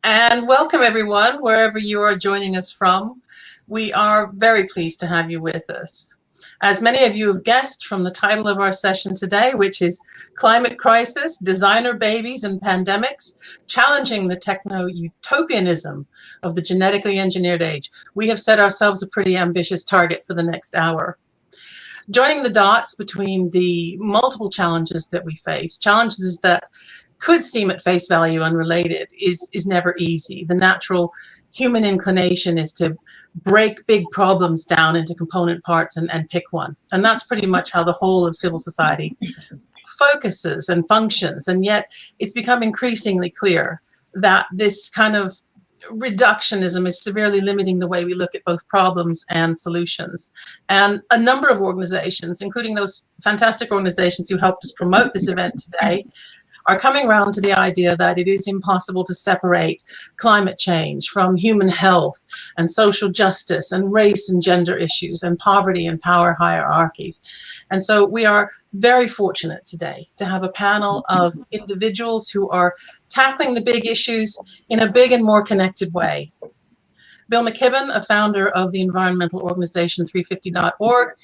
And welcome everyone, wherever you are joining us from. We are very pleased to have you with us. As many of you have guessed from the title of our session today, which is Climate Crisis, Designer Babies and Pandemics, Challenging the Techno-Utopianism of the Genetically Engineered Age, we have set ourselves a pretty ambitious target for the next hour. Joining the dots between the multiple challenges that we face, challenges that could seem at face value unrelated, is never easy. The natural human inclination is to break big problems down into component parts and pick one. And that's pretty much how the whole of civil society focuses and functions. And yet it's become increasingly clear that this kind of reductionism is severely limiting the way we look at both problems and solutions. And a number of organizations, including those fantastic organizations who helped us promote this event today, are coming around to the idea that it is impossible to separate climate change from human health and social justice and race and gender issues and poverty and power hierarchies. And so we are very fortunate today to have a panel of individuals who are tackling the big issues in a big and more connected way. Bill McKibben, a founder of the environmental organization 350.org,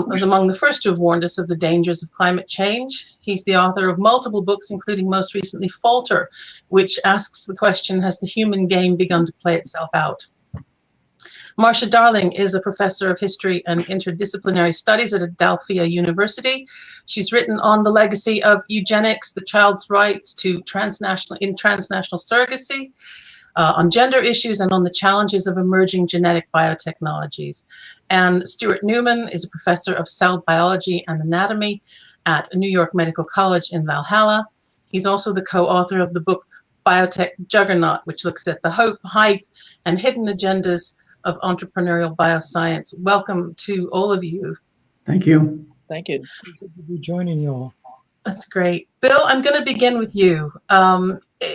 was among the first to have warned us of the dangers of climate change. He's the author of multiple books, including most recently Falter, which asks the question, has the human game begun to play itself out? Marcia Darling is a professor of history and interdisciplinary studies at Adelphia University. She's written on the legacy of eugenics, the child's rights to transnational surrogacy, on gender issues, and on the challenges of emerging genetic biotechnologies. And Stuart Newman is a professor of cell biology and anatomy at New York Medical College in Valhalla. He's also the co-author of the book Biotech Juggernaut, which looks at the hope, hype, and hidden agendas of entrepreneurial bioscience. Welcome to all of you. Thank you. Thank you. It's good to be joining you all. That's great. Bill, I'm going to begin with you.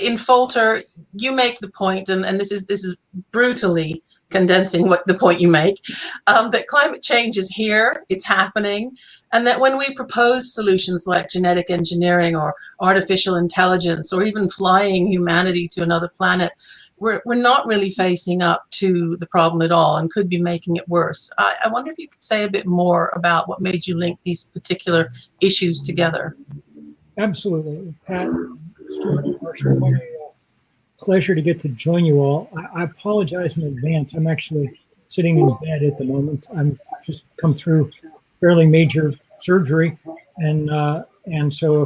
In Falter, you make the point, and this is brutally condensing what the point you make, that climate change is here, it's happening, and that when we propose solutions like genetic engineering or artificial intelligence or even flying humanity to another planet, we're not really facing up to the problem at all and could be making it worse. I wonder if you could say a bit more about what made you link these particular issues together. Absolutely. Pat, Stuart, and Marcia, what a pleasure to get to join you all. I apologize in advance. I'm actually sitting in bed at the moment. I'm just come through fairly major surgery, and so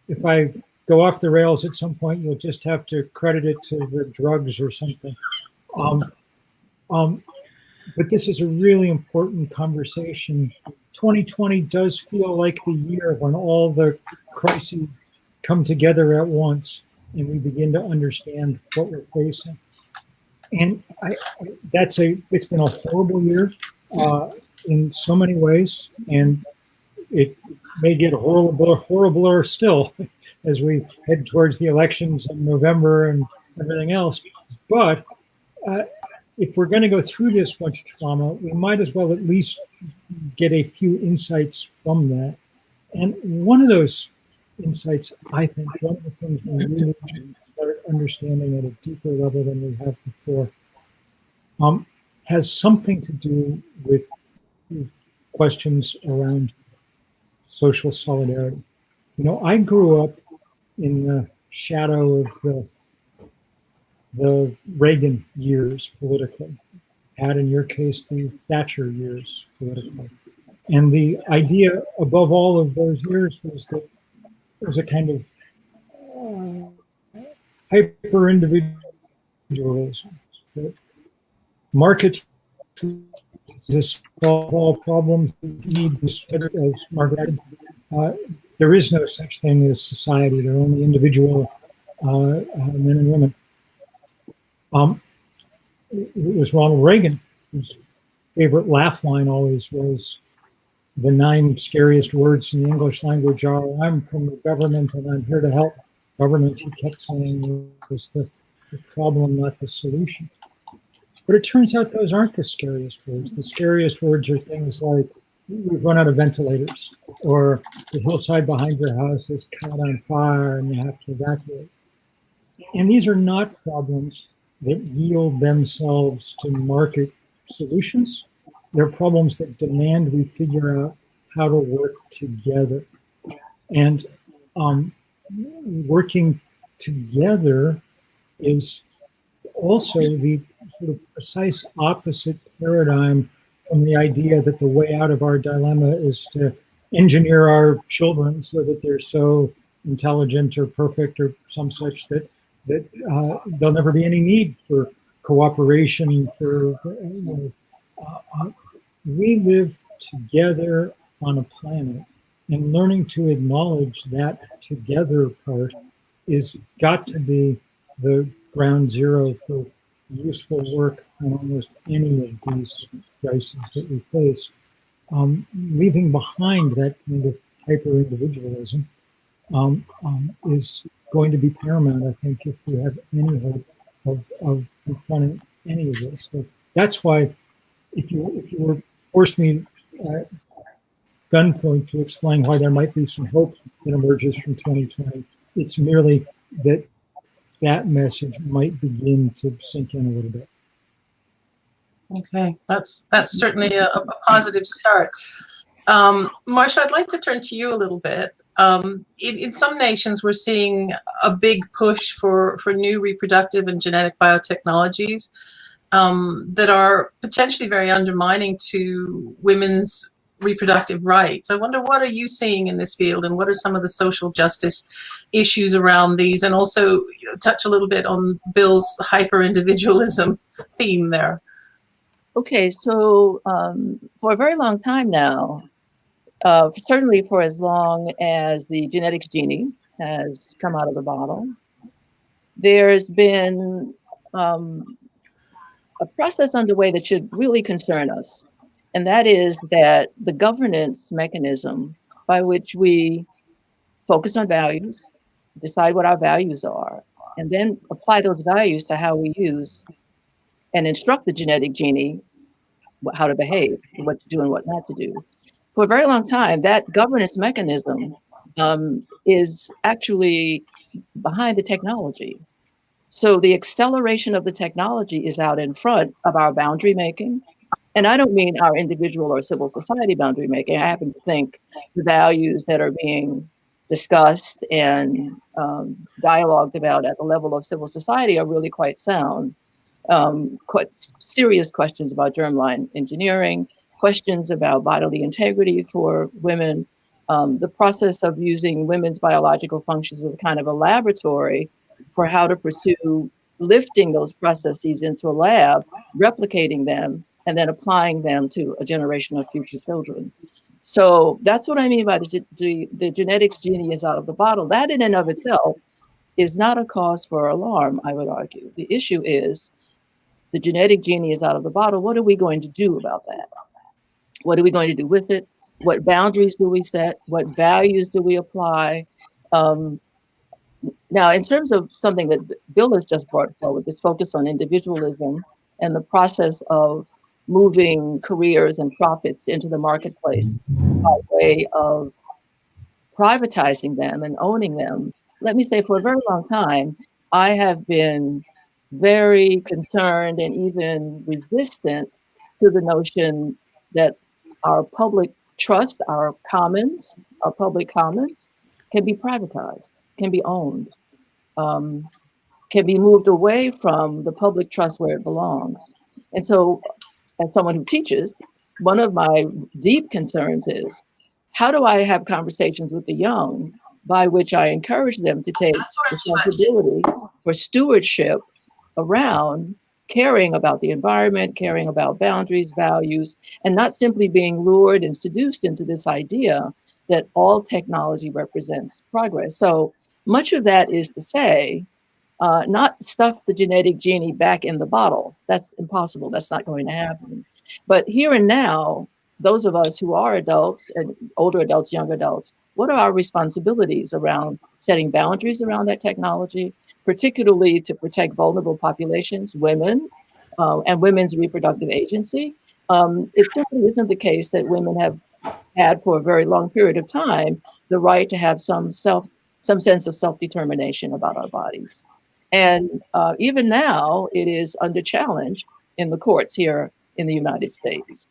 if I go off the rails at some point, you'll just have to credit it to the drugs or something. But this is a really important conversation. 2020 does feel like the year when all the crises come together at once and we begin to understand what we're facing. And it's been a horrible year in so many ways, and it may get horribler still as we head towards the elections in November and everything else. But if we're going to go through this much trauma, we might as well at least get a few insights from that. And one of those insights, I think, one of the things we really start understanding at a deeper level than we have before, has something to do with questions around social solidarity. You know, I grew up in the shadow of the Reagan years politically, had in your case the Thatcher years politically. And the idea above all of those years was that there was a kind of hyper-individualism, that markets to solve all problems need this, as Margaret, there is no such thing as society. There are only individual men and women. It was Ronald Reagan whose favorite laugh line always was, the 9 scariest words in the English language are, I'm from the government and I'm here to help. Government, he kept saying, was the problem, not the solution. But it turns out those aren't the scariest words. The scariest words are things like, we've run out of ventilators, or the hillside behind your house is caught on fire and you have to evacuate. And these are not problems that yield themselves to market solutions. They're problems that demand we figure out how to work together. And working together is also the sort of precise opposite paradigm from the idea that the way out of our dilemma is to engineer our children so that they're so intelligent or perfect or some such that there'll never be any need for cooperation. We live together on a planet, and learning to acknowledge that together part is got to be the ground zero for useful work on almost any of these crises that we face. Leaving behind that kind of hyper-individualism is going to be paramount, I think, if we have any hope of confronting any of this. So that's why, if you were forced me at gunpoint to explain why there might be some hope that emerges from 2020, it's merely that that message might begin to sink in a little bit. Okay, that's certainly a positive start. Marcia, I'd like to turn to you a little bit. In some nations, we're seeing a big push for new reproductive and genetic biotechnologies that are potentially very undermining to women's reproductive rights. I wonder, what are you seeing in this field, and what are some of the social justice issues around these, and also touch a little bit on Bill's hyper-individualism theme there. Okay, so for a very long time now, certainly for as long as the genetics genie has come out of the bottle, there's been a process underway that should really concern us. And that is that the governance mechanism by which we focus on values, decide what our values are, and then apply those values to how we use and instruct the genetic genie how to behave, what to do and what not to do. For a very long time, that governance mechanism is actually behind the technology. So the acceleration of the technology is out in front of our boundary making. And I don't mean our individual or civil society boundary making. I happen to think the values that are being discussed and dialogued about at the level of civil society are really quite sound. Quite serious questions about germline engineering, questions about bodily integrity for women, the process of using women's biological functions as a kind of a laboratory for how to pursue lifting those processes into a lab, replicating them, and then applying them to a generation of future children. So that's what I mean by the genetics genie is out of the bottle. That in and of itself is not a cause for alarm, I would argue. The issue is the genetic genie is out of the bottle. What are we going to do about that? What are we going to do with it? What boundaries do we set? What values do we apply? Now, in terms of something that Bill has just brought forward, this focus on individualism and the process of moving careers and profits into the marketplace by way of privatizing them and owning them, let me say for a very long time, I have been very concerned and even resistant to the notion that our public trust, our commons, our public commons can be privatized, can be owned, can be moved away from the public trust where it belongs. And so as someone who teaches, one of my deep concerns is, how do I have conversations with the young by which I encourage them to take responsibility for stewardship around caring about the environment, caring about boundaries, values, and not simply being lured and seduced into this idea that all technology represents progress. So much of that is to say, not stuff the genetic genie back in the bottle. That's impossible. That's not going to happen. But here and now, those of us who are adults and older adults, young adults, what are our responsibilities around setting boundaries around that technology, particularly to protect vulnerable populations, women, and women's reproductive agency? It simply isn't the case that women have had for a very long period of time the right to have some sense of self-determination about our bodies. And even now, it is under challenge in the courts here in the United States.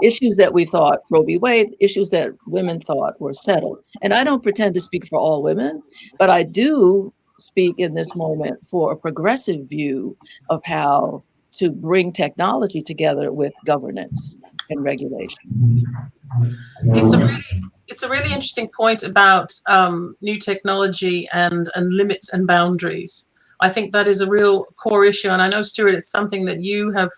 Issues that we thought Roe v. Wade, issues that women thought were settled. And I don't pretend to speak for all women, but I do speak in this moment for a progressive view of how to bring technology together with governance and regulation. It's a really interesting point about new technology and limits and boundaries. I think that is a real core issue. And I know, Stuart, it's something that you have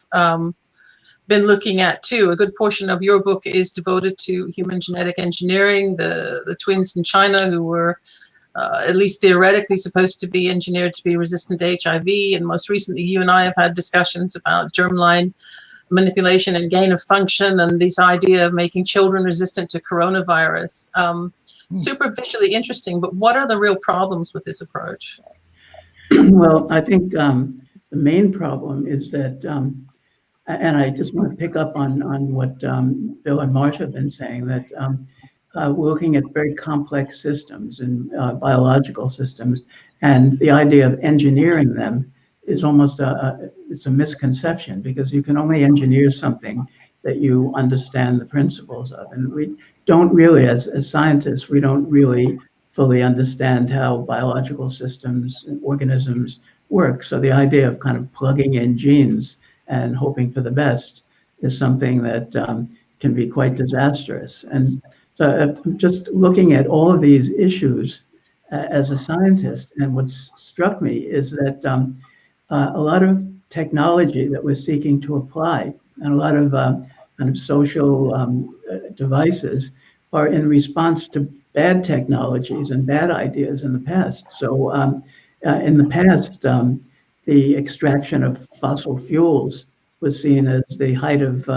been looking at too. A good portion of your book is devoted to human genetic engineering, the twins in China who were at least theoretically supposed to be engineered to be resistant to HIV. And most recently, you and I have had discussions about germline manipulation and gain of function, and this idea of making children resistant to coronavirus. Superficially interesting, but what are the real problems with this approach? Well, I think the main problem is that, and I just want to pick up on what Bill and Marsha have been saying, that we're looking at very complex systems and biological systems, and the idea of engineering them is almost it's a misconception, because you can only engineer something that you understand the principles of. And we don't really, as scientists, we don't really fully understand how biological systems and organisms work. So the idea of kind of plugging in genes and hoping for the best is something that can be quite disastrous. And so just looking at all of these issues as a scientist, and what's struck me is that a lot of technology that we're seeking to apply, and a lot of kind of social devices, are in response to bad technologies and bad ideas in the past. So in the past, the extraction of fossil fuels was seen as the height of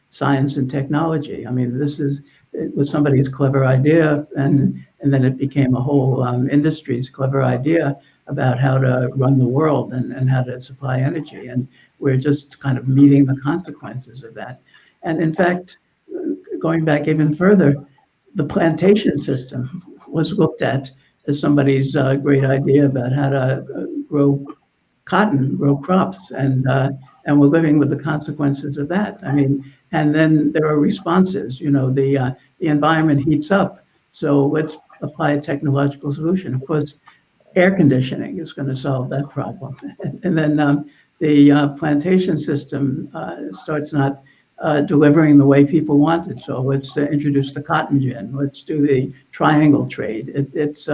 science and technology. I mean, it was somebody's clever idea, and then it became a whole industry's clever idea about how to run the world and how to supply energy. And we're just kind of meeting the consequences of that. And in fact, going back even further, the plantation system was looked at as somebody's great idea about how to grow cotton, grow crops, and we're living with the consequences of that. I mean, and then there are responses. You know, the environment heats up, so let's apply a technological solution. Of course, air conditioning is going to solve that problem. And then the plantation system starts not delivering the way people want it. So let's introduce the cotton gin. Let's do the triangle trade. It's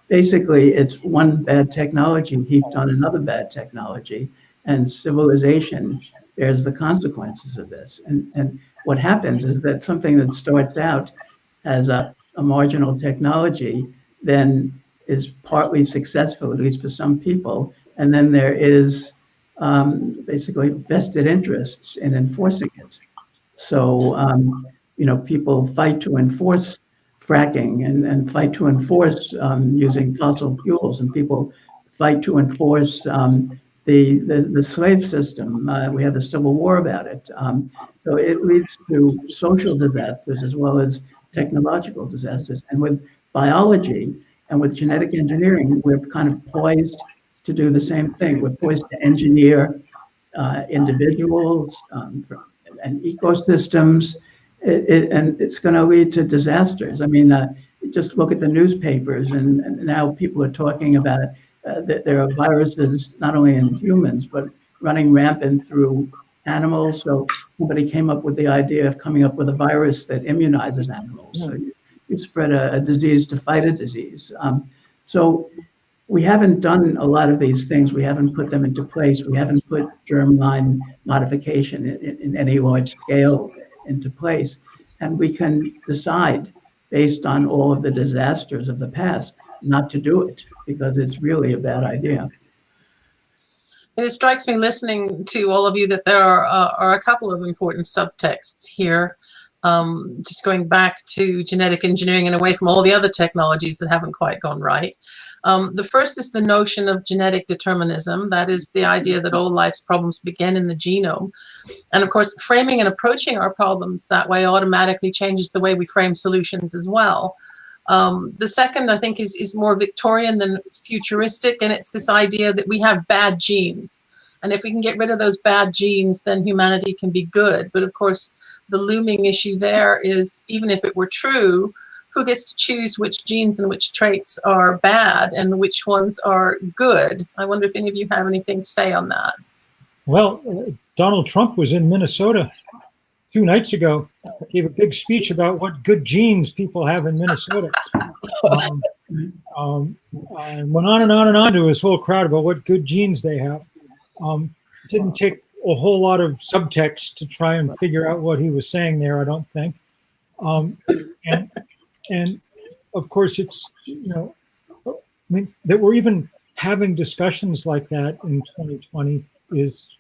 basically, it's one bad technology heaped on another bad technology, and civilization bears the consequences of this. And what happens is that something that starts out as a marginal technology then is partly successful, at least for some people, and then there is basically vested interests in enforcing it. So, you know, people fight to enforce fracking and fight to enforce using fossil fuels, and people fight to enforce the slave system. We have a civil war about it. So it leads to social disasters as well as technological disasters. And with biology and with genetic engineering, we're kind of poised to do the same thing. We're poised to engineer individuals and ecosystems, and it's going to lead to disasters. I mean, just look at the newspapers, and now people are talking about that there are viruses not only in humans, but running rampant through animals. So somebody came up with the idea of coming up with a virus that immunizes animals. So you spread a disease to fight a disease. So we haven't done a lot of these things. We haven't put them into place. We haven't put germline modification in any large scale into place. And we can decide, based on all of the disasters of the past, not to do it, because it's really a bad idea. It strikes me, listening to all of you, that there are a couple of important subtexts here. Just going back to genetic engineering and away from all the other technologies that haven't quite gone right. The first is the notion of genetic determinism. That is the idea that all life's problems begin in the genome. And of course, framing and approaching our problems that way automatically changes the way we frame solutions as well. The second, I think, is more Victorian than futuristic, and it's this idea that we have bad genes. And if we can get rid of those bad genes, then humanity can be good. But of course, the looming issue there is, even if it were true, who gets to choose which genes and which traits are bad and which ones are good? I wonder if any of you have anything to say on that. Well, Donald Trump was in Minnesota 2 nights ago, gave a big speech about what good genes people have in Minnesota. And went on and on and on to his whole crowd about what good genes they have. Didn't take a whole lot of subtext to try and figure out what he was saying there, I don't think. And of course, it's, I mean, that we're even having discussions like that in 2020 is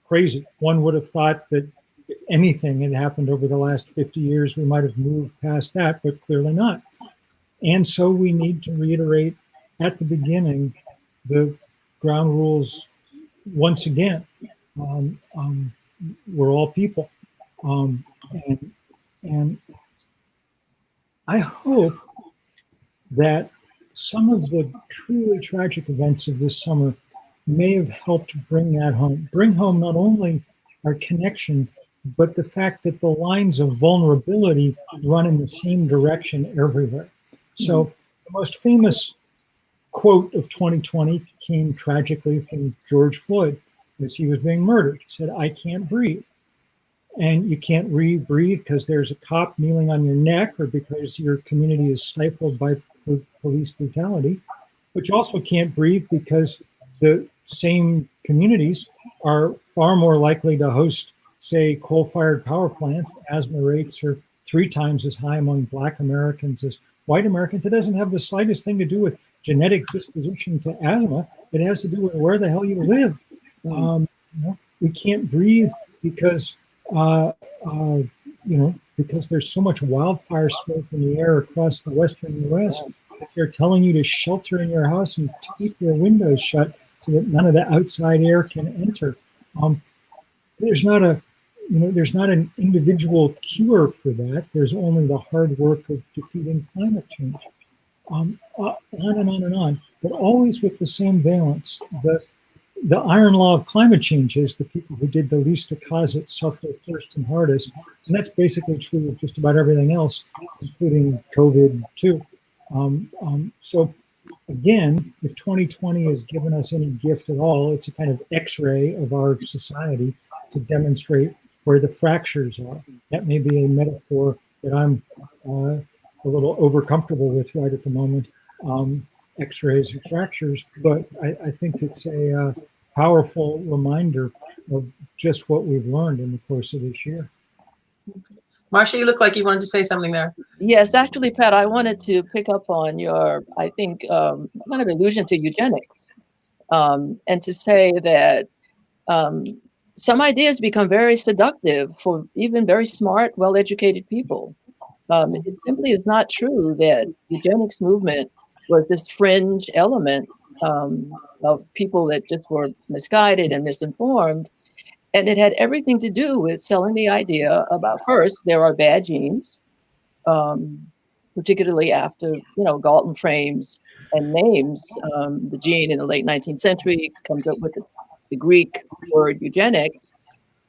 crazy. One would have thought that if anything had happened over the last 50 years, we might have moved past that, but clearly not. And so we need to reiterate at the beginning the ground rules once again. We're all people. And I hope that some of the truly tragic events of this summer may have helped bring that home. Bring home not only our connection, but the fact that the lines of vulnerability run in the same direction everywhere. So the most famous quote of 2020 came tragically from George Floyd as he was being murdered. He said, "I can't breathe." And you can't breathe because there's a cop kneeling on your neck or because your community is stifled by police brutality. But you also can't breathe because the same communities are far more likely to host, say, coal-fired power plants. Asthma rates are 3 times as high among Black Americans as white Americans. It doesn't have the slightest thing to do with genetic disposition to asthma. It has to do with where the hell you live. We can't breathe because because there's so much wildfire smoke in the air across the western U.S. They're telling you to shelter in your house and keep your windows shut so that none of the outside air can enter. There's not an individual cure for that. There's only the hard work of defeating climate change. On and on and on, but always with the same valence. The iron law of climate change is the people who did the least to cause it suffer first and hardest. And that's basically true of just about everything else, including COVID too. So again, if 2020 has given us any gift at all, it's a kind of X-ray of our society to demonstrate where the fractures are. That may be a metaphor that I'm a little over-comfortable with right at the moment. X-rays and fractures, but I think it's a powerful reminder of just what we've learned in the course of this year. Marcia, you look like you wanted to say something there. Yes, actually, Pat, I wanted to pick up on your, I think, kind of allusion to eugenics, and to say that some ideas become very seductive for even very smart, well-educated people. It simply is not true that eugenics movement was this fringe element of people that just were misguided and misinformed. And it had everything to do with selling the idea about, first, there are bad genes, particularly after, Galton frames and names the gene in the late 19th century, comes up with the Greek word eugenics,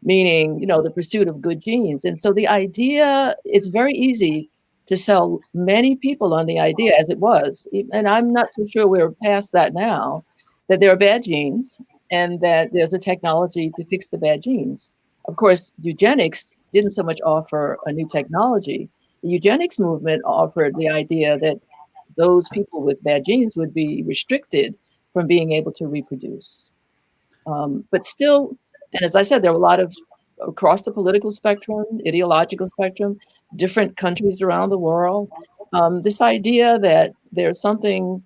meaning, the pursuit of good genes. And so the idea, it's very easy to sell many people on the idea, as it was, and I'm not so sure we're past that now, that there are bad genes and that there's a technology to fix the bad genes. Of course, eugenics didn't so much offer a new technology. The eugenics movement offered the idea that those people with bad genes would be restricted from being able to reproduce. But still, and as I said, there were a lot of, across the political spectrum, ideological spectrum, different countries around the world, this idea that there's something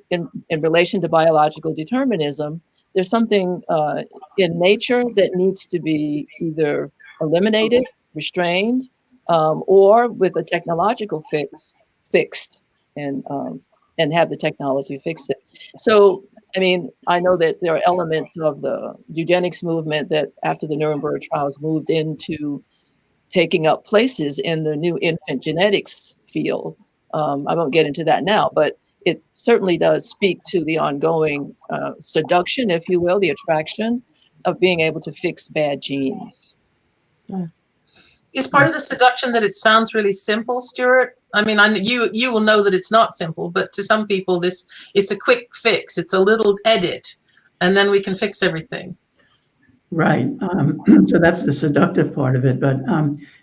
in relation to biological determinism, there's something in nature that needs to be either eliminated, restrained, or with a technological fixed and have the technology fix it. So, I mean, I know that there are elements of the eugenics movement that after the Nuremberg trials moved into taking up places in the new infant genetics field, I won't get into that now, but it certainly does speak to the ongoing seduction, if you will, the attraction of being able to fix bad genes. Is part of the seduction that it sounds really simple, Stuart? I mean, you will know that it's not simple, but to some people, it's a quick fix. It's a little edit, and then we can fix everything. Right. So that's the seductive part of it, but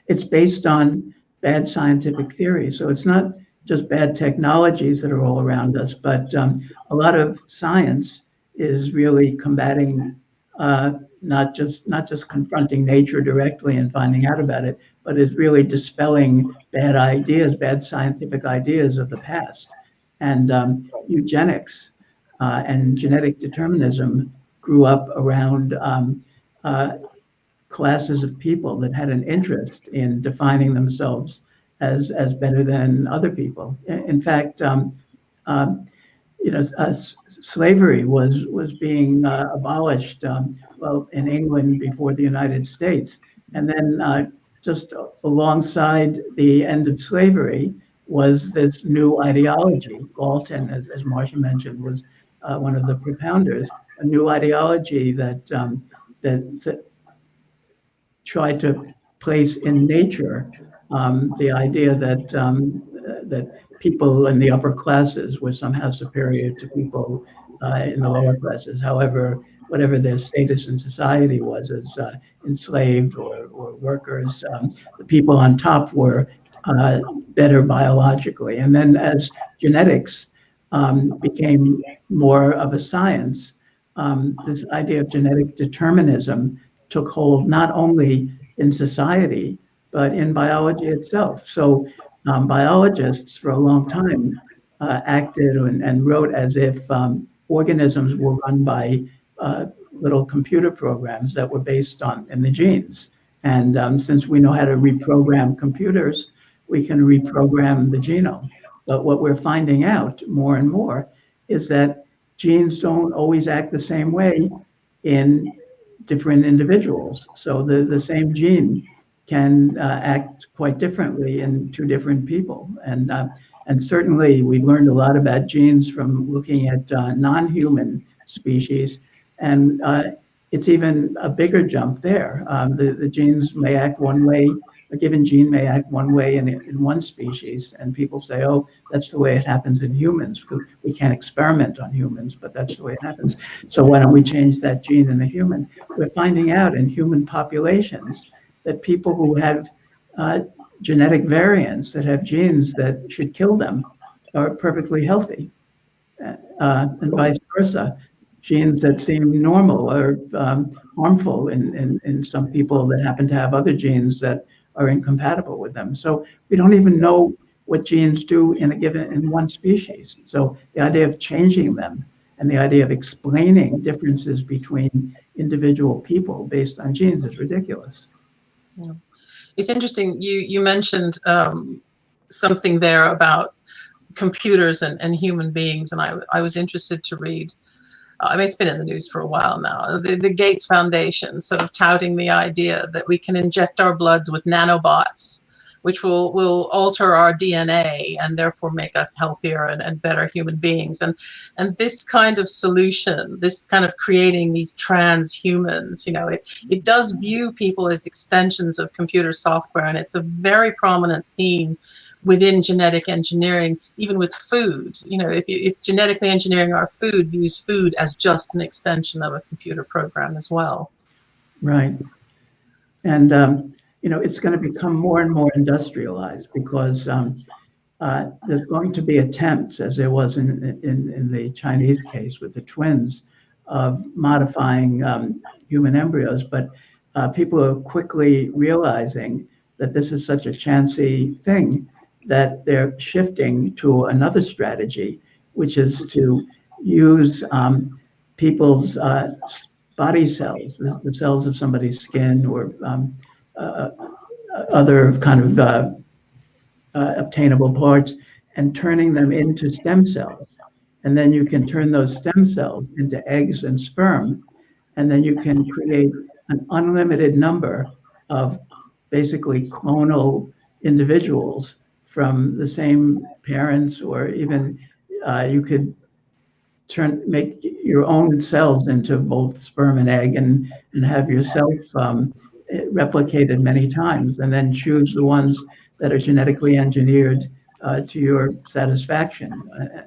it's based on bad scientific theory. So it's not just bad technologies that are all around us, but a lot of science is really combating not just confronting nature directly and finding out about it, but is really dispelling bad ideas, bad scientific ideas of the past. And eugenics and genetic determinism grew up around classes of people that had an interest in defining themselves as better than other people. In fact, slavery was being abolished, well, in England before the United States. And then just alongside the end of slavery was this new ideology. Galton, as Marcia mentioned, was one of the propounders, a new ideology that tried to place in nature the idea that that people in the upper classes were somehow superior to people in the lower classes. However, whatever their status in society was as enslaved or workers, the people on top were better biologically. And then as genetics became more of a science, this idea of genetic determinism took hold not only in society, but in biology itself. So biologists for a long time acted and wrote as if organisms were run by little computer programs that were based in the genes. And since we know how to reprogram computers, we can reprogram the genome. But what we're finding out more and more is that genes don't always act the same way in different individuals. So the same gene can act quite differently in two different people. And certainly we've learned a lot about genes from looking at non-human species. And it's even a bigger jump there. The genes may act one way, a given gene may act one way in one species, and people say, oh, that's the way it happens in humans. We can't experiment on humans, but that's the way it happens. So why don't we change that gene in a human? We're finding out in human populations that people who have genetic variants that have genes that should kill them are perfectly healthy, and vice versa. Genes that seem normal are harmful in some people that happen to have other genes that are incompatible with them. So we don't even know what genes do in one species. So the idea of changing them and the idea of explaining differences between individual people based on genes is ridiculous. Yeah. It's interesting. You mentioned something there about computers and human beings, and I was interested to read. I mean, it's been in the news for a while now. The Gates Foundation sort of touting the idea that we can inject our bloods with nanobots, which will alter our DNA and therefore make us healthier and better human beings. And this kind of solution, this kind of creating these transhumans, it does view people as extensions of computer software, and it's a very prominent theme within genetic engineering, even with food. If genetically engineering our food views food as just an extension of a computer program as well. Right. And it's going to become more and more industrialized because there's going to be attempts, as there was in the Chinese case with the twins, of modifying human embryos. But people are quickly realizing that this is such a chancy thing that they're shifting to another strategy, which is to use people's body cells, the cells of somebody's skin or other kind of obtainable parts, and turning them into stem cells. And then you can turn those stem cells into eggs and sperm, and then you can create an unlimited number of basically clonal individuals from the same parents, or even you could make your own cells into both sperm and egg, and have yourself replicated many times, and then choose the ones that are genetically engineered to your satisfaction.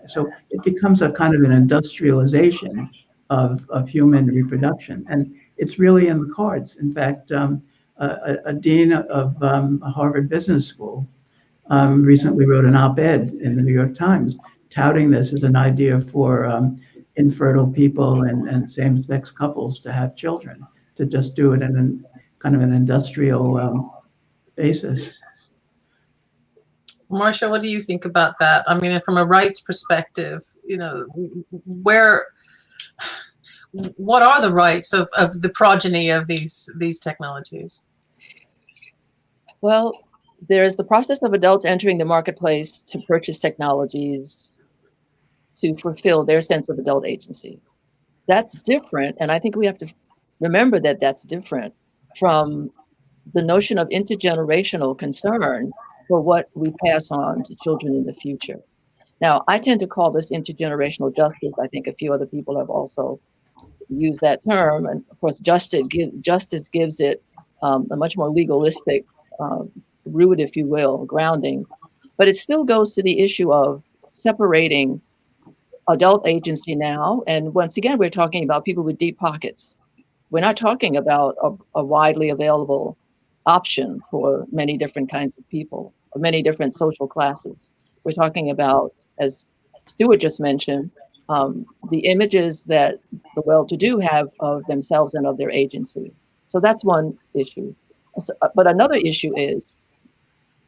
So it becomes a kind of an industrialization of human reproduction, and it's really in the cards. In fact, a dean of a Harvard Business School recently wrote an op-ed in the New York Times touting this as an idea for infertile people and same-sex couples to have children, to just do it in a kind of an industrial basis. Marcia, what do you think about that? I mean, from a rights perspective, you know, what are the rights of the progeny of these technologies? Well, there's the process of adults entering the marketplace to purchase technologies to fulfill their sense of adult agency. That's different, and I think we have to remember that that's different from the notion of intergenerational concern for what we pass on to children in the future. Now, I tend to call this intergenerational justice. I think a few other people have also used that term, and of course, justice gives it a much more legalistic root, if you will, grounding, but it still goes to the issue of separating adult agency now. And once again, we're talking about people with deep pockets. We're not talking about a widely available option for many different kinds of people, or many different social classes. We're talking about, as Stuart just mentioned, the images that the well-to-do have of themselves and of their agency. So that's one issue. But another issue is,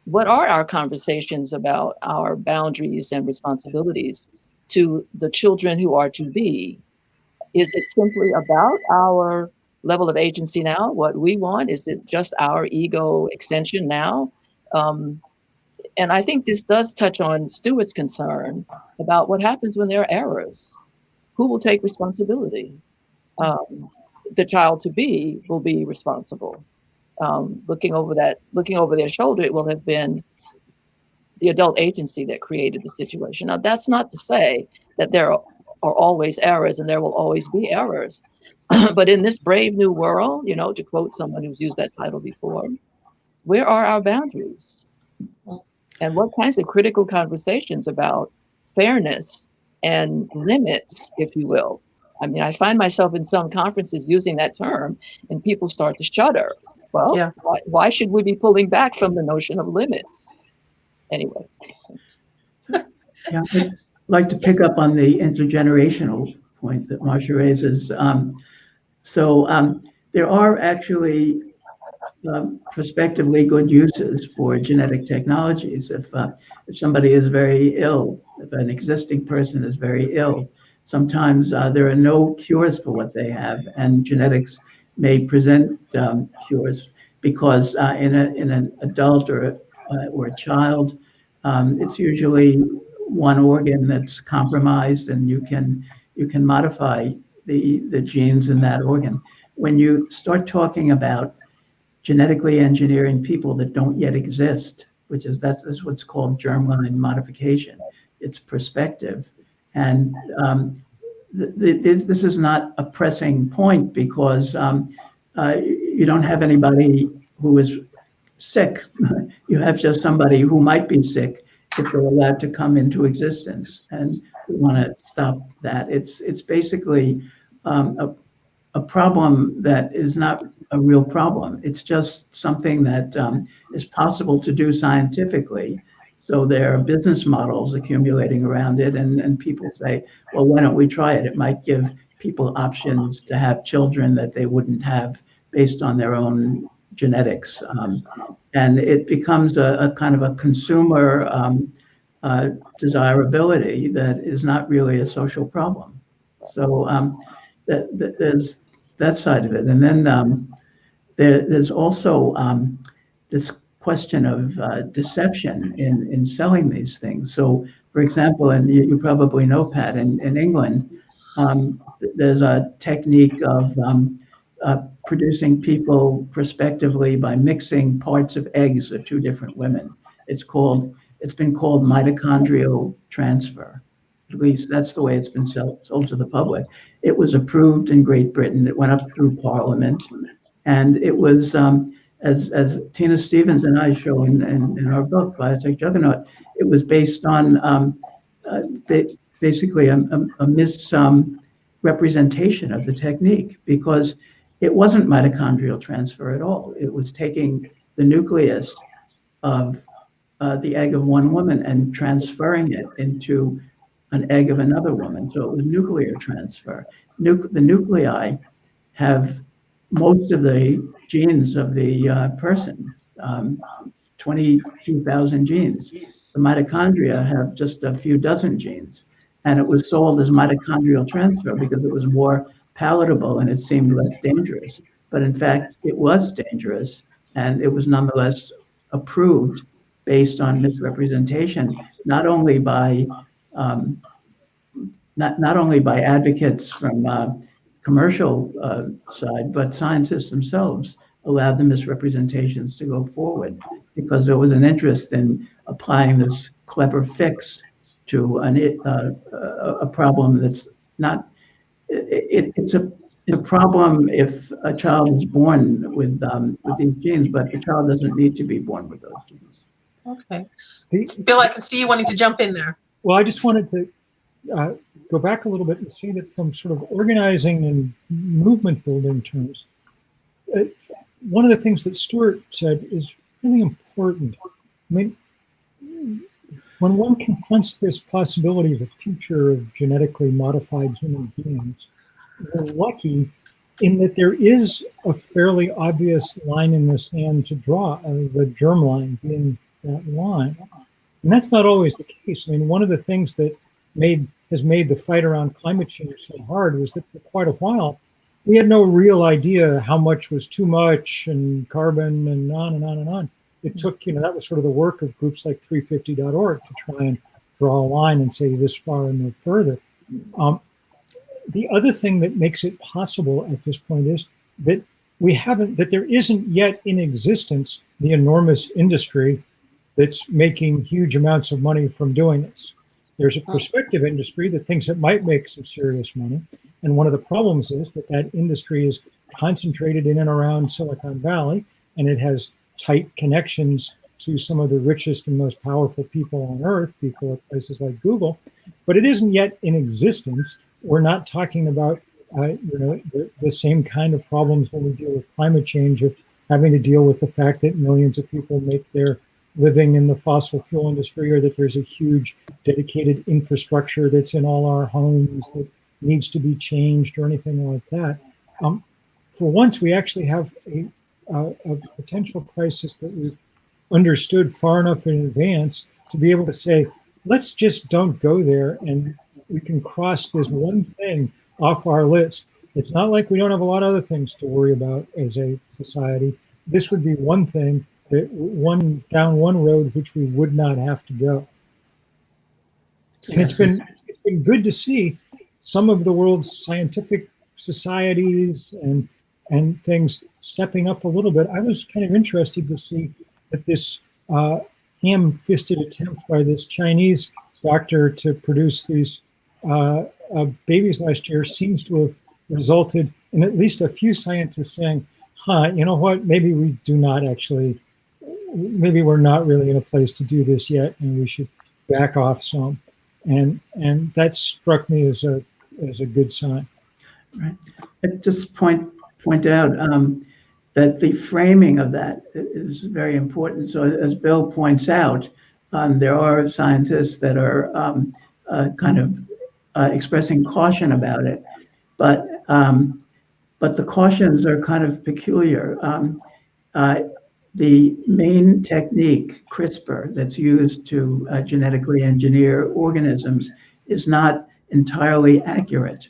what are our conversations about our boundaries and responsibilities to the children who are to be? Is it simply about our level of agency now, what we want? Is it just our ego extension now? And I think this does touch on Stuart's concern about what happens when there are errors. Who will take responsibility? The child to be will be responsible. Looking over their shoulder, it will have been the adult agency that created the situation. Now, that's not to say that there are always errors, and there will always be errors. But in this brave new world, you know, to quote someone who's used that title before, where are our boundaries? And what kinds of critical conversations about fairness and limits, if you will? I mean, I find myself in some conferences using that term, and people start to shudder. Well, yeah. Why should we be pulling back from the notion of limits? Anyway. Yeah, I'd like to pick up on the intergenerational point that Marcia raises. There are actually prospectively good uses for genetic technologies. If somebody is very ill, if an existing person is very ill, sometimes there are no cures for what they have, and genetics may present cures, because in an adult or a child, it's usually one organ that's compromised, and you can modify the genes in that organ. When you start talking about genetically engineering people that don't yet exist, that's what's called germline modification. It's prospective, and this is not a pressing point, because you don't have anybody who is sick. You have just somebody who might be sick if they're allowed to come into existence, and we want to stop that. It's basically a problem that is not a real problem. It's just something that is possible to do scientifically. So there are business models accumulating around it, and people say, well, why don't we try it? It might give people options to have children that they wouldn't have based on their own genetics. And it becomes a kind of a consumer desirability that is not really a social problem. So there's that side of it. And then there's also this question of deception in selling these things. So, for example, and you probably know, Pat, in England, there's a technique of producing people prospectively by mixing parts of eggs of two different women. It's called It's been called mitochondrial transfer. At least that's the way it's been sold to the public. It was approved in Great Britain. It went up through Parliament, and it was, as Tina Stevens and I show in our book, Biotech Juggernaut, it was based on basically a misrepresentation of the technique, because it wasn't mitochondrial transfer at all. It was taking the nucleus of the egg of one woman and transferring it into an egg of another woman. So it was nuclear transfer. The nuclei have most of the genes of the person, 22,000 genes. The mitochondria have just a few dozen genes. And it was sold as mitochondrial transfer because it was more palatable and it seemed less dangerous. But in fact, it was dangerous, and it was nonetheless approved based on misrepresentation, not only by advocates from commercial side, but scientists themselves allowed the misrepresentations to go forward because there was an interest in applying this clever fix to a problem that's not. It's a problem if a child is born with these genes, but the child doesn't need to be born with those genes. Okay, Bill, I can see you wanting to jump in there. Well, I just wanted to go back a little bit and say that from sort of organizing and movement building terms, one of the things that Stuart said is really important. I mean, when one confronts this possibility of a future of genetically modified human beings, we're lucky in that there is a fairly obvious line in the sand to draw, the germline being that line. And that's not always the case. I mean, one of the things that has made the fight around climate change so hard was that for quite a while, we had no real idea how much was too much and carbon and on and on and on. It took, that was sort of the work of groups like 350.org to try and draw a line and say this far and no further. The other thing that makes it possible at this point is that there isn't yet in existence the enormous industry that's making huge amounts of money from doing this. There's a prospective industry that thinks it might make some serious money. And one of the problems is that industry is concentrated in and around Silicon Valley, and it has tight connections to some of the richest and most powerful people on earth, people at places like Google, but it isn't yet in existence. We're not talking about the same kind of problems when we deal with climate change, of having to deal with the fact that millions of people make their living in the fossil fuel industry, or that there's a huge dedicated infrastructure that's in all our homes that needs to be changed or anything like that. For once, we actually have a potential crisis that we've understood far enough in advance to be able to say, let's just don't go there, and we can cross this one thing off our list. It's not like we don't have a lot of other things to worry about as a society. This would be one thing, down one road which we would not have to go. And it's been good to see some of the world's scientific societies and things stepping up a little bit. I was kind of interested to see that this ham-fisted attempt by this Chinese doctor to produce these babies last year seems to have resulted in at least a few scientists saying, you know what, maybe we're not really in a place to do this yet, and we should back off some. And that struck me as a good sign. Right. I just point out that the framing of that is very important. So as Bill points out, there are scientists that are kind of expressing caution about it, but the cautions are kind of peculiar. The main technique, CRISPR, that's used to genetically engineer organisms is not entirely accurate.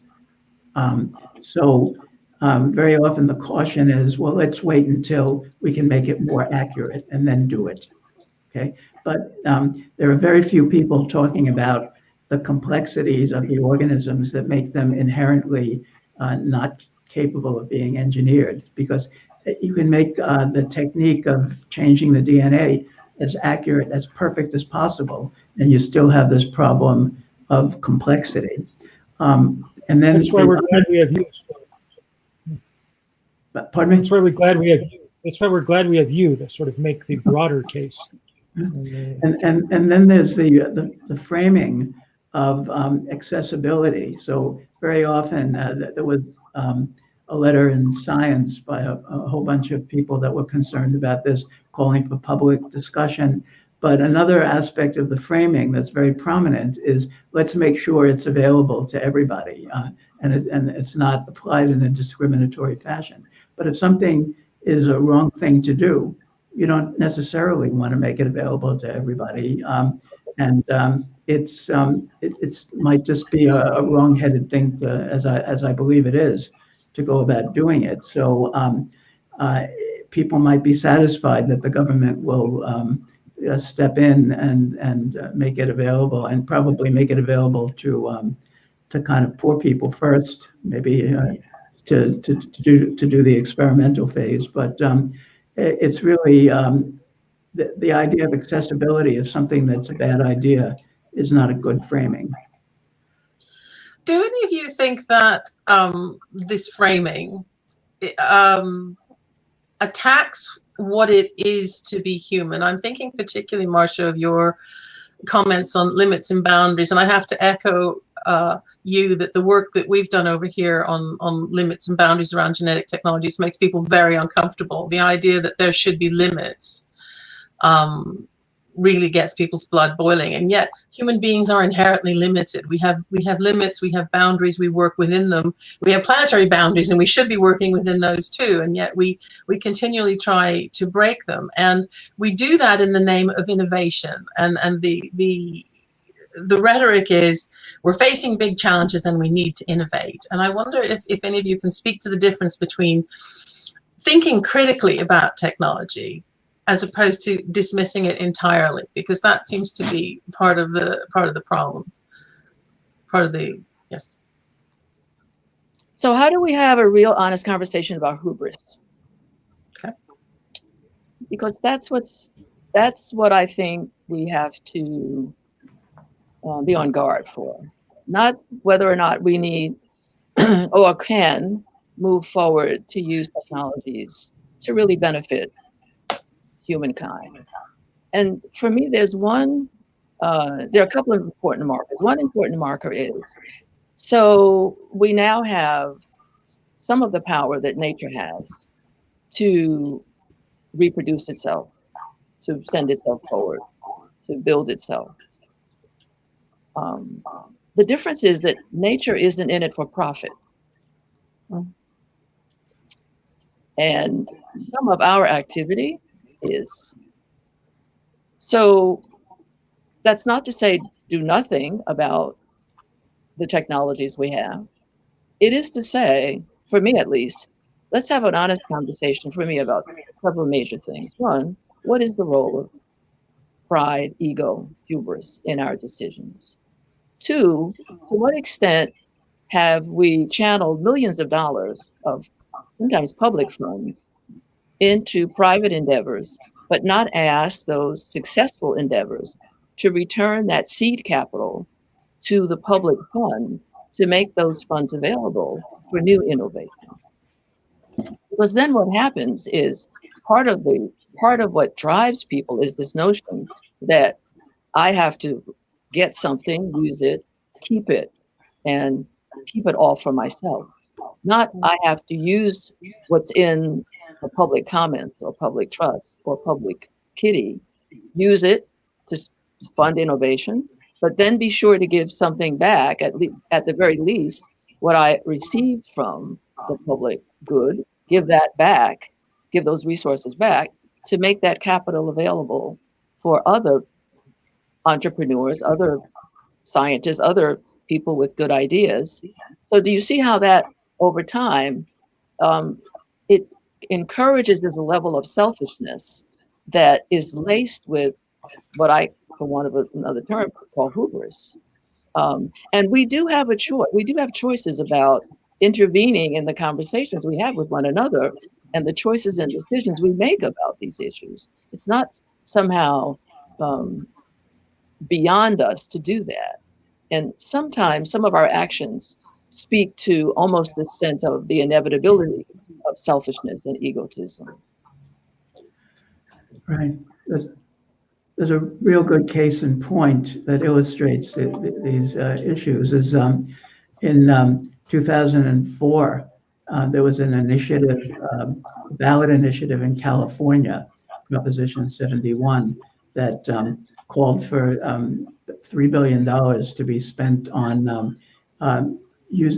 So very often the caution is, well, let's wait until we can make it more accurate and then do it. Okay, but there are very few people talking about the complexities of the organisms that make them inherently not capable of being engineered, because you can make the technique of changing the DNA as accurate, as perfect as possible, and you still have this problem of complexity. And then that's why we're glad we have you. Pardon me? That's why we're glad we have you. That's why we're glad we have you to sort of make the broader case. And then there's the framing of accessibility. So very often there was a letter in Science by a whole bunch of people that were concerned about this, calling for public discussion. But another aspect of the framing that's very prominent is let's make sure it's available to everybody, and it's not applied in a discriminatory fashion. But if something is a wrong thing to do, you don't necessarily want to make it available to everybody, it's might just be a wrong-headed thing to, as I believe it is, to go about doing it. So people might be satisfied that the government will step in and make it available, and probably make it available to kind of poor people first, maybe to do the experimental phase. But it's really the idea of accessibility is something that's a bad idea, is not a good framing. Do any of you think that this framing attacks what it is to be human? I'm thinking particularly, Marcia, of your comments on limits and boundaries, and I have to echo you that the work that we've done over here on limits and boundaries around genetic technologies makes people very uncomfortable. The idea that there should be limits really gets people's blood boiling, and yet human beings are inherently limited. We have limits, we have boundaries, we work within them. We have planetary boundaries, and we should be working within those too, and yet we continually try to break them, and we do that in the name of innovation. And the rhetoric is we're facing big challenges and we need to innovate. And I wonder if any of you can speak to the difference between thinking critically about technology as opposed to dismissing it entirely, because that seems to be part of the problems. Yes. So how do we have a real honest conversation about hubris? Okay. Because that's what I think we have to be on guard for. Not whether or not we need or can move forward to use technologies to really benefit humankind. And for me, there are a couple of important markers. One important marker is, so we now have some of the power that nature has to reproduce itself, to send itself forward, to build itself. The difference is that nature isn't in it for profit. And some of our activity is. So that's not to say do nothing about the technologies we have. It is to say, for me at least, let's have an honest conversation for me about several major things. One, what is the role of pride, ego, hubris in our decisions? Two, to what extent have we channeled millions of dollars of sometimes public funds into private endeavors, but not asked those successful endeavors to return that seed capital to the public fund to make those funds available for new innovation? Because then what happens is part of what drives people is this notion that I have to get something, use it, keep it, and keep it all for myself. Not I have to use what's in the public comments or public trust or public kitty, use it to fund innovation, but then be sure to give something back, at the very least, what I received from the public good, give that back, give those resources back to make that capital available for other entrepreneurs, other scientists, other people with good ideas. So do you see how that over time, it encourages this level of selfishness that is laced with what I, for want of another term, call hubris. And we do have a choice. We do have choices about intervening in the conversations we have with one another and the choices and decisions we make about these issues. It's not somehow beyond us to do that. And sometimes some of our actions speak to almost this sense of the inevitability of selfishness and egotism. Right. There's a real good case in point that illustrates these issues. Is in 2004, there was an initiative, ballot initiative in California, Proposition 71, that called for $3 billion to be spent on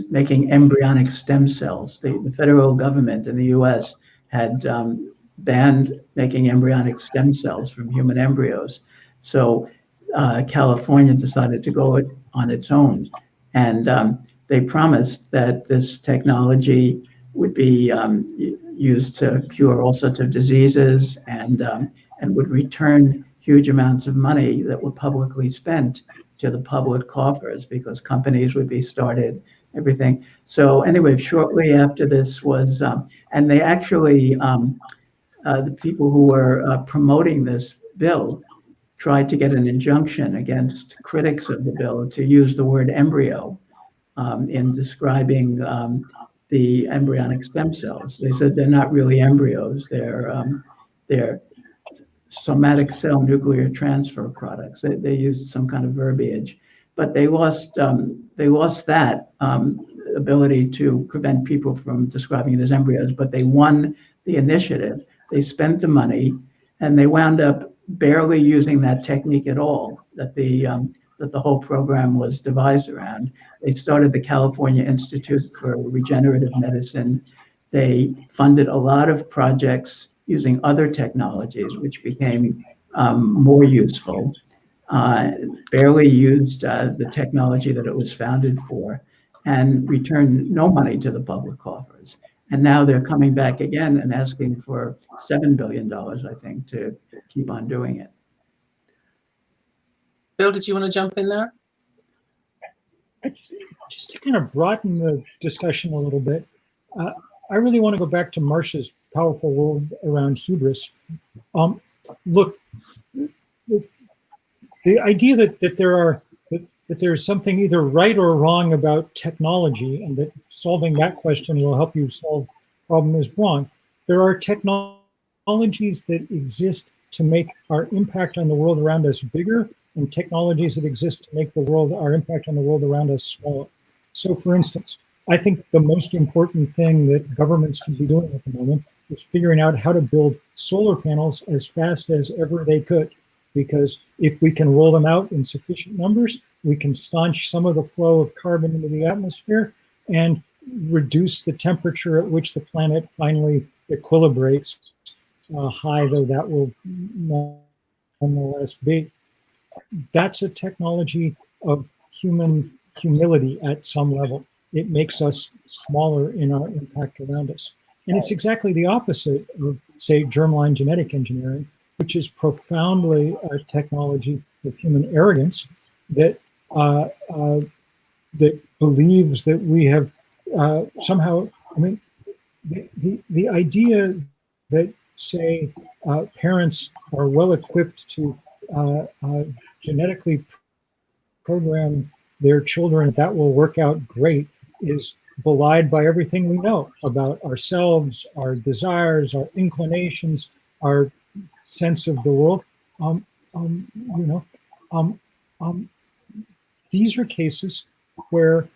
making embryonic stem cells. The federal government in the US had banned making embryonic stem cells from human embryos. So California decided to go on its own. And they promised that this technology would be used to cure all sorts of diseases and would return huge amounts of money that were publicly spent to the public coffers because companies would be started, everything. So anyway, shortly after this was, and they actually, the people who were promoting this bill tried to get an injunction against critics of the bill to use the word embryo in describing the embryonic stem cells. They said they're not really embryos, they're somatic cell nuclear transfer products. They used some kind of verbiage, but they lost that ability to prevent people from describing it as embryos, but they won the initiative. They spent the money, and they wound up barely using that technique at all that the whole program was devised around. They started the California Institute for Regenerative Medicine. They funded a lot of projects using other technologies, which became more useful. Barely used the technology that it was founded for, and returned no money to the public coffers. And now they're coming back again and asking for $7 billion, I think, to keep on doing it. Bill, did you want to jump in there? Just to kind of broaden the discussion a little bit, I really want to go back to Marcia's powerful world around hubris. Look, the idea that there's something either right or wrong about technology, and that solving that question will help you solve the problem is wrong. There are technologies that exist to make our impact on the world around us bigger, and technologies that exist to make our impact on the world around us smaller. So, for instance, I think the most important thing that governments can be doing at the moment is figuring out how to build solar panels as fast as ever they could. Because if we can roll them out in sufficient numbers, we can staunch some of the flow of carbon into the atmosphere and reduce the temperature at which the planet finally equilibrates, high though that will nonetheless be. That's a technology of human humility at some level. It makes us smaller in our impact around us. And it's exactly the opposite of, say, germline genetic engineering, which is profoundly a technology of human arrogance that that believes that we have somehow, I mean, the idea that, say, parents are well equipped to genetically program their children, that will work out great, is belied by everything we know about ourselves, our desires, our inclinations, our sense of the world. These are cases where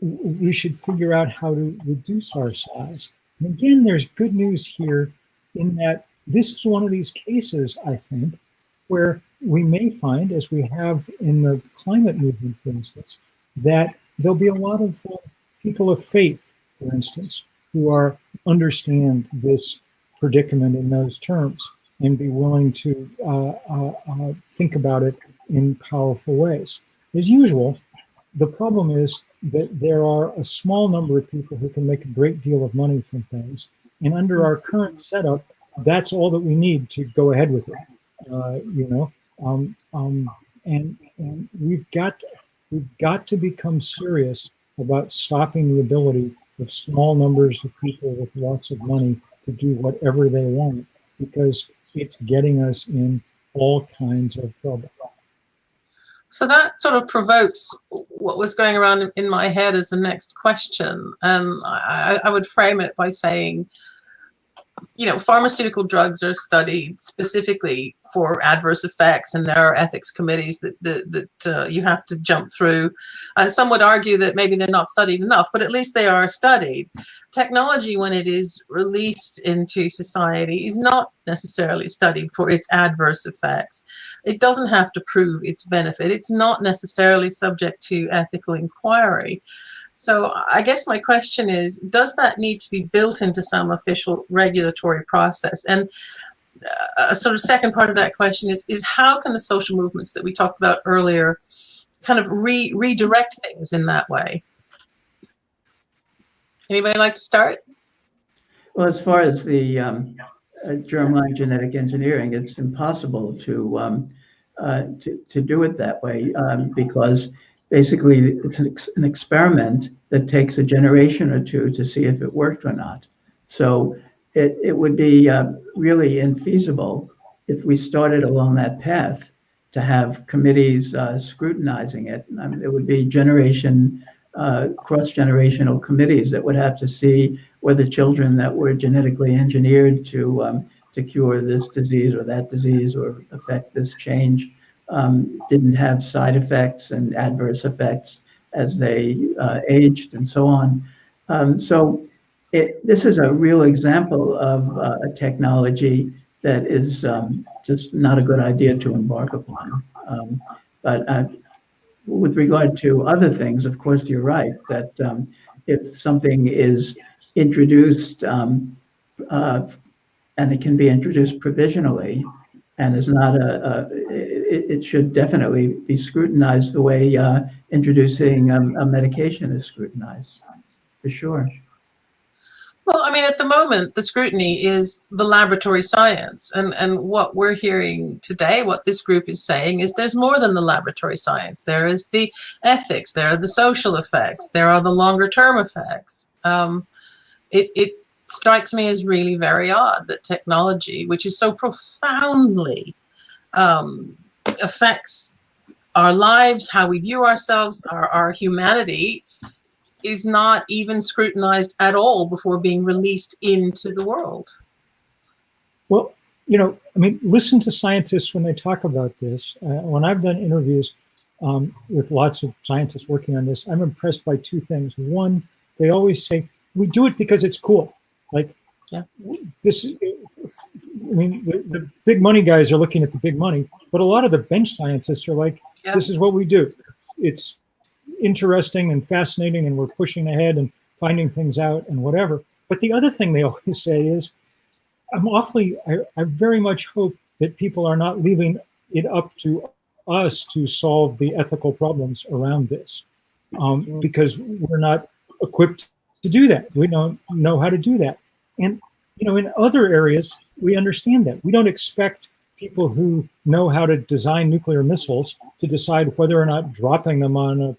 we should figure out how to reduce our size. And again, there's good news here in that this is one of these cases, I think, where we may find, as we have in the climate movement, for instance, that there'll be a lot of people of faith, for instance, who understand this predicament in those terms and be willing to think about it in powerful ways. As usual, the problem is that there are a small number of people who can make a great deal of money from things. And under our current setup, that's all that we need to go ahead with it. And we've got to become serious about stopping the ability of small numbers of people with lots of money to do whatever they want, because it's getting us in all kinds of trouble. So that sort of provokes what was going around in my head as the next question. And I would frame it by saying, pharmaceutical drugs are studied specifically for adverse effects, and there are ethics committees that you have to jump through. And some would argue that maybe they're not studied enough, but at least they are studied. Technology, when it is released into society, is not necessarily studied for its adverse effects. It doesn't have to prove its benefit. It's not necessarily subject to ethical inquiry. So I guess my question is, does that need to be built into some official regulatory process? And a sort of second part of that question is how can the social movements that we talked about earlier kind of redirect things in that way? Anybody like to start? Well, as far as the germline genetic engineering, it's impossible to do it that way because basically it's an experiment that takes a generation or two to see if it worked or not. So it would be really infeasible if we started along that path to have committees scrutinizing it. I mean, it would be cross-generational committees that would have to see whether children that were genetically engineered to cure this disease or that disease or affect this change didn't have side effects and adverse effects as they aged and so on. This is a real example of a technology that is just not a good idea to embark upon. But with regard to other things, of course, you're right, that if something is introduced and it can be introduced provisionally and is not it should definitely be scrutinized the way introducing a medication is scrutinized, for sure. Well, I mean, at the moment, the scrutiny is the laboratory science. And what we're hearing today, what this group is saying, is there's more than the laboratory science. There is the ethics, there are the social effects, there are the longer term effects. It strikes me as really very odd that technology, which is so profoundly affects our lives, how we view ourselves, our humanity, is not even scrutinized at all before being released into the world. Well, I mean, listen to scientists when they talk about this. When I've done interviews with lots of scientists working on this, I'm impressed by two things. One, they always say, we do it because it's cool. Like, yeah. I mean, the big money guys are looking at the big money, but a lot of the bench scientists are like, yeah, this is what we do. It's interesting and fascinating, and we're pushing ahead and finding things out and whatever. But the other thing they always say is, I very much hope that people are not leaving it up to us to solve the ethical problems around this, because we're not equipped to do that. We don't know how to do that. And, in other areas, we understand that. We don't expect people who know how to design nuclear missiles to decide whether or not dropping them on a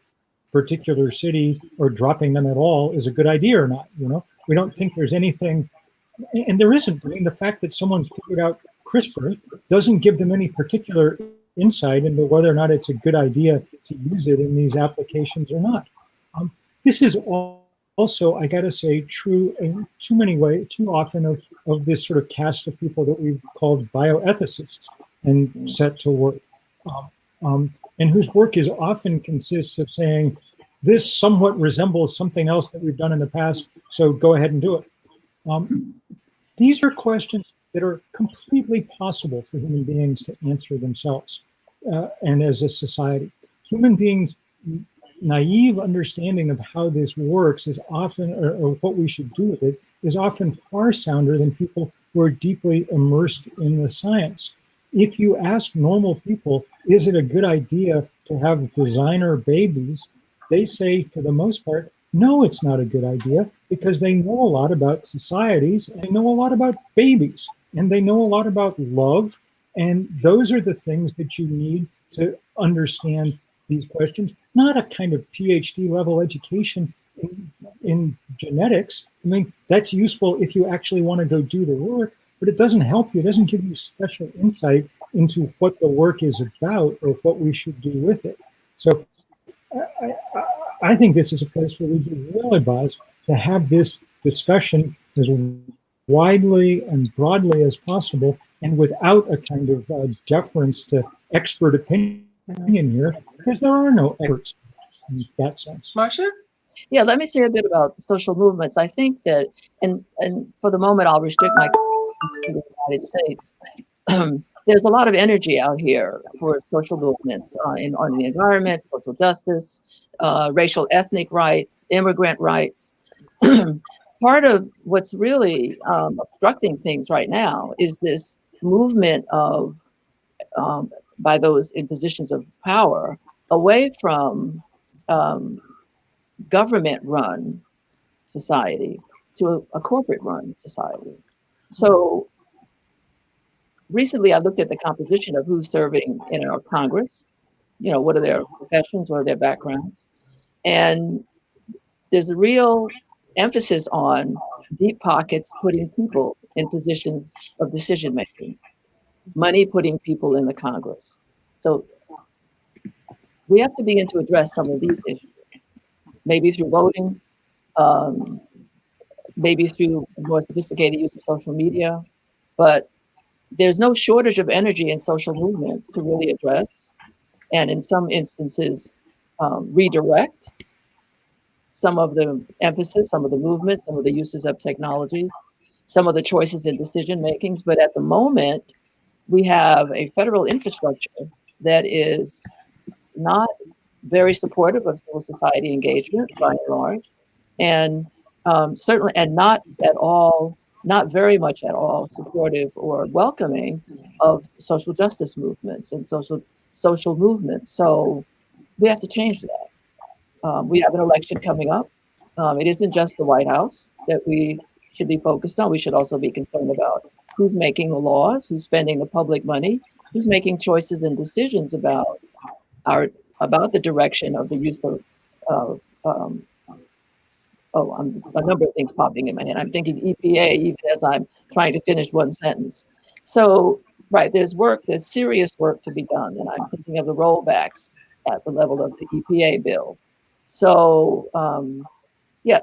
particular city or dropping them at all is a good idea or not. We don't think there's anything, and there isn't. I mean, the fact that someone figured out CRISPR doesn't give them any particular insight into whether or not it's a good idea to use it in these applications or not. This is also, I got to say, true in too often of this sort of cast of people that we've called bioethicists and set to work. And whose work is often consists of saying, this somewhat resembles something else that we've done in the past, so go ahead and do it. These are questions that are completely possible for human beings to answer themselves and as a society. Human beings' naive understanding of how this works is often, or what we should do with it, is often far sounder than people who are deeply immersed in the science. If you ask normal people, is it a good idea to have designer babies? They say, for the most part, no, it's not a good idea, because they know a lot about societies, and they know a lot about babies, and they know a lot about love, and those are the things that you need to understand these questions, not a kind of PhD level education in genetics. I mean, that's useful if you actually want to go do the work, but it doesn't help you. It doesn't give you special insight into what the work is about or what we should do with it. So I think this is a place where we'd be well advised to have this discussion as widely and broadly as possible, and without a kind of deference to expert opinion here, because there are no experts in that sense. Marcia? Yeah, let me say a bit about social movements. I think that, and for the moment, I'll restrict my to the United States. There's a lot of energy out here for social movements on the environment, social justice, racial ethnic rights, immigrant rights. Part of what's really obstructing things right now is this movement of, by those in positions of power, away from government-run society to a corporate-run society. So recently I looked at the composition of who's serving in our Congress. You know, what are their professions, what are their backgrounds? And there's a real emphasis on deep pockets putting people in positions of decision making, money putting people in the Congress. So we have to begin to address some of these issues, maybe through voting, maybe through more sophisticated use of social media, but there's no shortage of energy in social movements to really address, and in some instances, redirect some of the emphasis, some of the movements, some of the uses of technologies, some of the choices in decision makings. But at the moment, we have a federal infrastructure that is not very supportive of civil society engagement by and large, and certainly, and not at all, not very much at all supportive or welcoming of social justice movements and social movements. So we have to change that. We have an election coming up. It isn't just the White House that we should be focused on. We should also be concerned about who's making the laws, who's spending the public money, who's making choices and decisions about the direction of the use of a number of things popping in my head. I'm thinking EPA even as I'm trying to finish one sentence. So, right, there's serious work to be done, and I'm thinking of the rollbacks at the level of the EPA bill. So,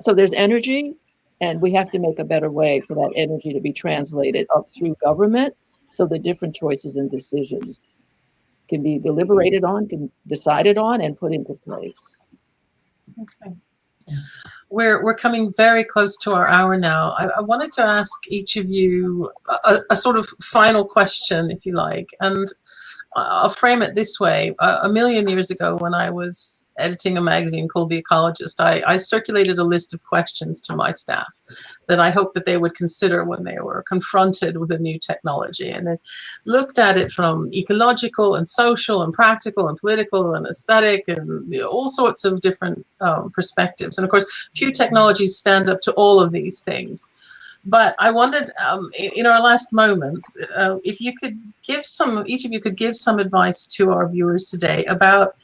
so there's energy, and we have to make a better way for that energy to be translated up through government so the different choices and decisions can be deliberated on, can decided on, and put into place. Okay. We're coming very close to our hour now. I wanted to ask each of you a sort of final question, if you like, and I'll frame it this way. A million years ago, when I was editing a magazine called The Ecologist, I circulated a list of questions to my staff that I hoped that they would consider when they were confronted with a new technology. And they looked at it from ecological and social and practical and political and aesthetic and all sorts of different perspectives. And of course, few technologies stand up to all of these things. But I wondered, in our last moments, if you could give each of you could give some advice to our viewers today about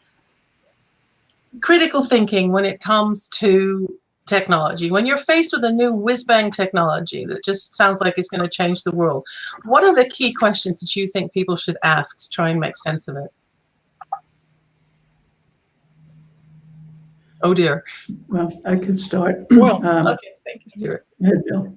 critical thinking when it comes to technology. When you're faced with a new whiz-bang technology that just sounds like it's going to change the world, what are the key questions that you think people should ask to try and make sense of it? Oh dear. Well, I could start. Well, okay, thank you, Stuart. Go ahead, Bill.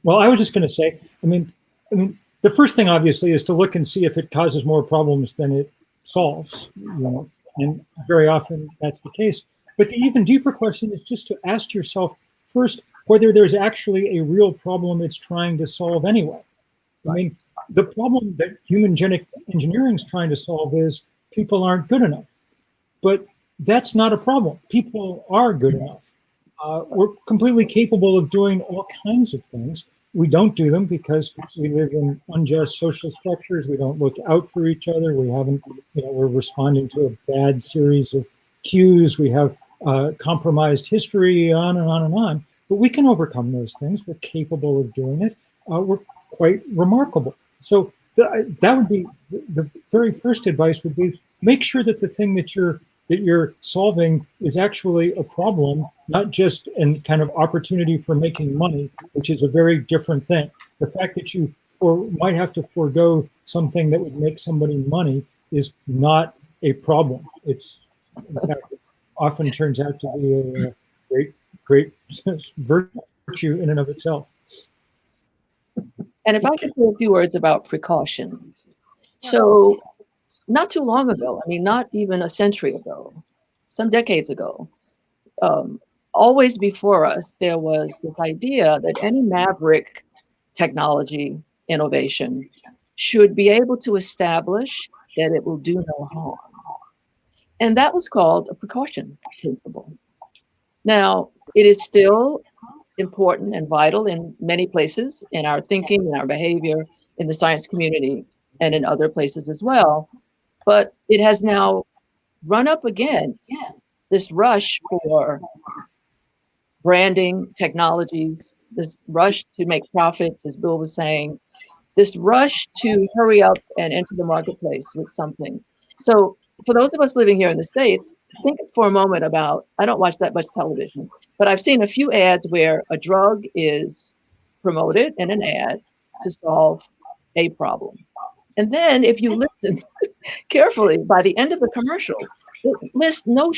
Well, I was just going to say, I mean, the first thing obviously is to look and see if it causes more problems than it solves, and very often that's the case. But the even deeper question is just to ask yourself first whether there's actually a real problem it's trying to solve anyway. I mean, the problem that human genetic engineering is trying to solve is people aren't good enough. But that's not a problem. People are good enough. We're completely capable of doing all kinds of things. We don't do them because we live in unjust social structures. We don't look out for each other. We haven't, we're responding to a bad series of cues. We have compromised history, on and on and on. But we can overcome those things. We're capable of doing it. We're quite remarkable. So that would be the very first advice would be make sure that the thing that you're solving is actually a problem, not just a kind of opportunity for making money, which is a very different thing. The fact that you might have to forego something that would make somebody money is not a problem. It's, in fact, it often turns out to be a great virtue in and of itself. And if I could say a few words about precaution. So not too long ago, I mean, not even a century ago, some decades ago, always before us, there was this idea that any maverick technology innovation should be able to establish that it will do no harm. And that was called a precaution principle. Now, it is still important and vital in many places in our thinking, in our behavior, in the science community, and in other places as well. But it has now run up against this rush for branding technologies, this rush to make profits, as Bill was saying, this rush to hurry up and enter the marketplace with something. So for those of us living here in the States, think for a moment about, I don't watch that much television, but I've seen a few ads where a drug is promoted in an ad to solve a problem. And then if you listen carefully, by the end of the commercial, it lists no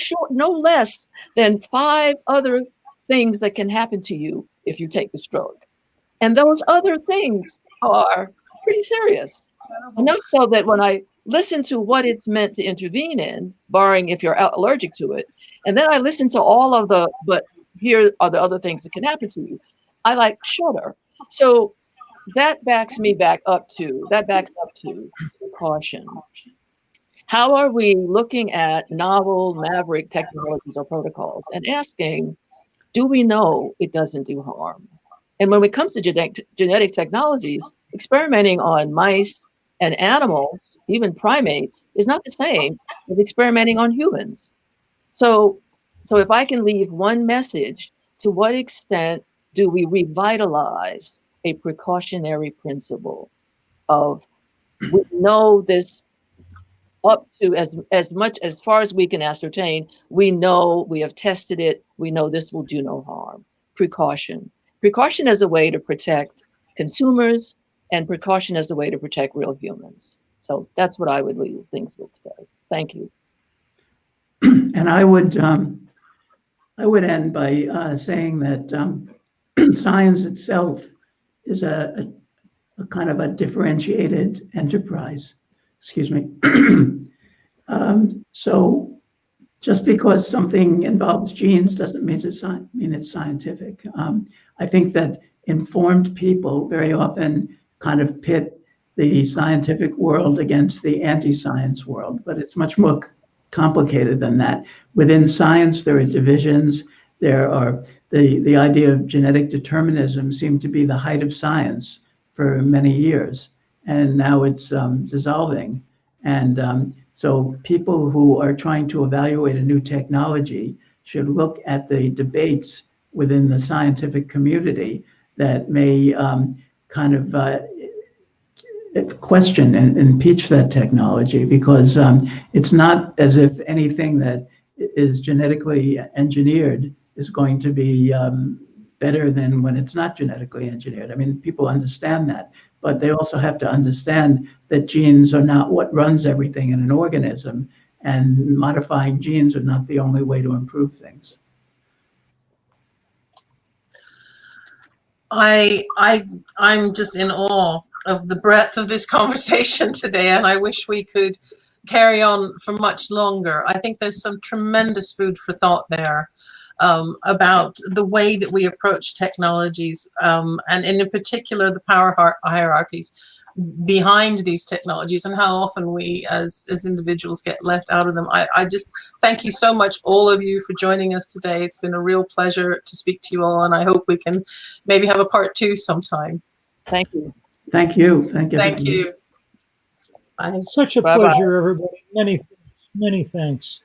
less than 5 other things that can happen to you if you take this drug. And those other things are pretty serious. Enough so that when I listen to what it's meant to intervene in, barring if you're allergic to it, and then I listen to all of the, but here are the other things that can happen to you, I like shudder. So that backs up to caution. How are we looking at novel maverick technologies or protocols and asking, do we know it doesn't do harm? And when it comes to genetic technologies, experimenting on mice and animals, even primates, is not the same as experimenting on humans. So if I can leave one message, to what extent do we revitalize a precautionary principle of, we know this up to as much as far as we can ascertain, we know, we have tested it, we know this will do no harm. Precaution. Precaution as a way to protect consumers, and precaution as a way to protect real humans. So that's what I would leave things with today. Thank you. And I would end by saying that science itself is a kind of a differentiated enterprise. Excuse me. So just because something involves genes doesn't mean it's scientific. I think that informed people very often kind of pit the scientific world against the anti-science world, but it's much more complicated than that. Within science, there are divisions. There are the idea of genetic determinism seemed to be the height of science for many years, and now it's dissolving. And so people who are trying to evaluate a new technology should look at the debates within the scientific community that may kind of question and impeach that technology, because it's not as if anything that is genetically engineered is going to be better than when it's not genetically engineered. I mean, people understand that, but they also have to understand that genes are not what runs everything in an organism, and modifying genes are not the only way to improve things. I'm just in awe of the breadth of this conversation today, and I wish we could carry on for much longer. I think there's some tremendous food for thought there about the way that we approach technologies, and in particular the power hierarchies behind these technologies, and how often we as individuals get left out of them. I just thank you so much, all of you, for joining us today. It's been a real pleasure to speak to you all, and I hope we can maybe have a part 2 sometime. Thank you. Thank you. Thank you. Thank you. Bye. Such a pleasure, everybody. Many thanks.